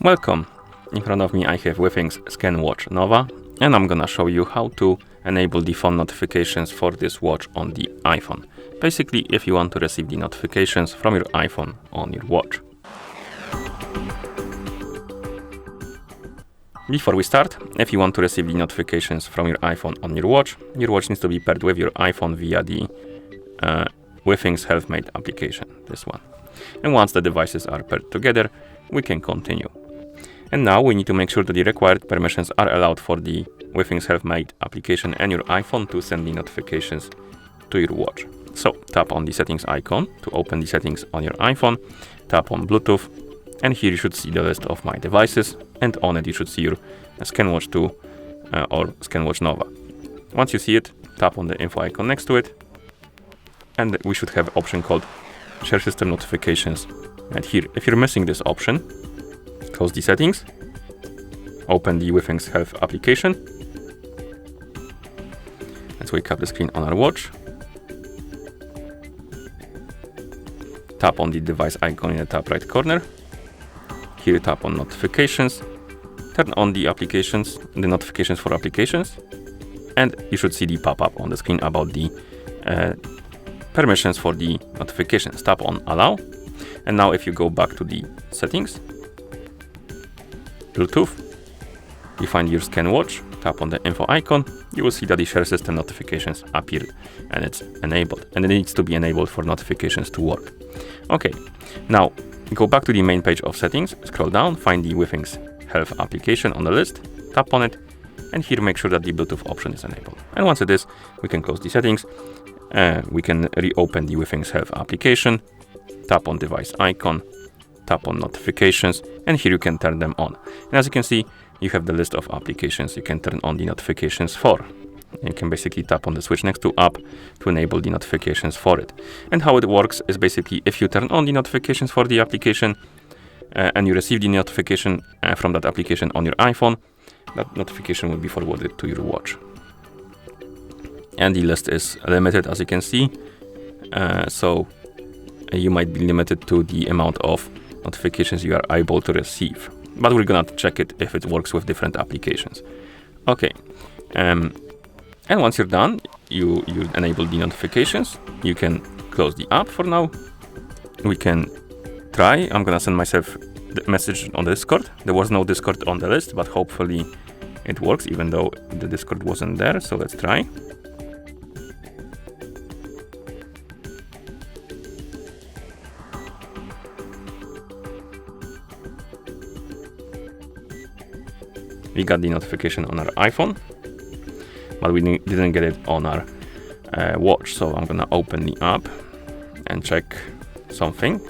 Welcome! In front of me I have Withings ScanWatch Nova, and I'm gonna show you how to enable the phone notifications for this watch on the iPhone. Basically, if you want to receive the notifications from your iPhone on your watch. Before we start, if you want to receive the notifications from your iPhone on your watch needs to be paired with your iPhone via the Withings Health Mate application, this one. And once the devices are paired together, we can continue. And now we need to make sure that the required permissions are allowed for the Withings Health Mate application and your iPhone to send the notifications to your watch. So tap on the settings icon to open the settings on your iPhone, tap on Bluetooth, and here you should see the list of my devices, and on it you should see your ScanWatch 2 or ScanWatch Nova. Once you see it, tap on the info icon next to it, and we should have an option called Share System Notifications. And here, if you're missing this option, close the settings, open the Withings Health application. Let's wake up the screen on our watch. Tap on the device icon in the top right corner. Here tap on notifications, turn on the notifications for applications, and you should see the pop-up on the screen about the permissions for the notifications. Tap on allow, and now if you go back to the settings, Bluetooth, you find your ScanWatch, tap on the info icon, you will see that the share system notifications appear and it's enabled, and it needs to be enabled for notifications to work. Okay, now go back to the main page of settings, scroll down, find the Withings Health application on the list, tap on it, and here make sure that the Bluetooth option is enabled. And once it is, we can close the settings, we can reopen the Withings Health application, tap on device icon, tap on notifications, and here you can turn them on. And as you can see, you have the list of applications you can turn on the notifications for. You can basically tap on the switch next to app to enable the notifications for it. And how it works is basically if you turn on the notifications for the application and you receive the notification from that application on your iPhone, that notification will be forwarded to your watch. And the list is limited, as you can see, so you might be limited to the amount of notifications you are able to receive. But we're gonna check it if it works with different applications. Okay. And once you're done, you enable the notifications. You can close the app for now. We can try. I'm gonna send myself the message on the Discord. There was no Discord on the list, but hopefully it works, even though the Discord wasn't there. So let's try. We got the notification on our iPhone, but we didn't get it on our watch. So I'm gonna open the app and check something.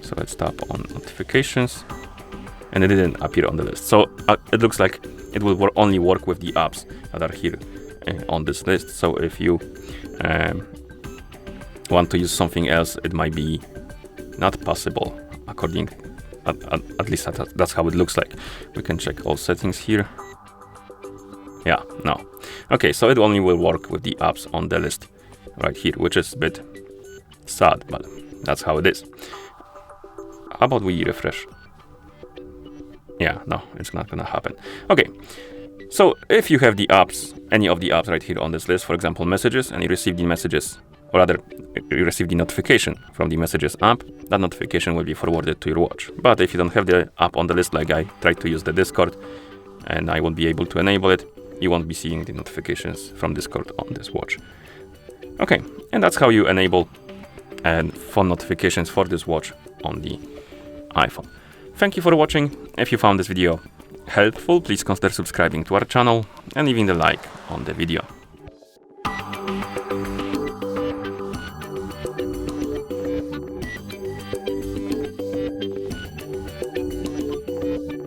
So let's tap on notifications, and it didn't appear on the list. So it looks like it will only work with the apps that are here on this list. So if you want to use something else, it might be not possible according. At least that's how it looks like. We can check all settings here. Yeah, no. Okay, so it only will work with the apps on the list right here, which is a bit sad, but that's how it is. How about we refresh? Yeah, no, it's not gonna happen. Okay, so if you have the apps, any of the apps right here on this list, for example, messages, and you receive the messages, or rather, you receive the notification from the Messages app, that notification will be forwarded to your watch. But if you don't have the app on the list, like I tried to use the Discord, and I won't be able to enable it, you won't be seeing the notifications from Discord on this watch. Okay, and that's how you enable phone notifications for this watch on the iPhone. Thank you for watching. If you found this video helpful, please consider subscribing to our channel and leaving a like on the video.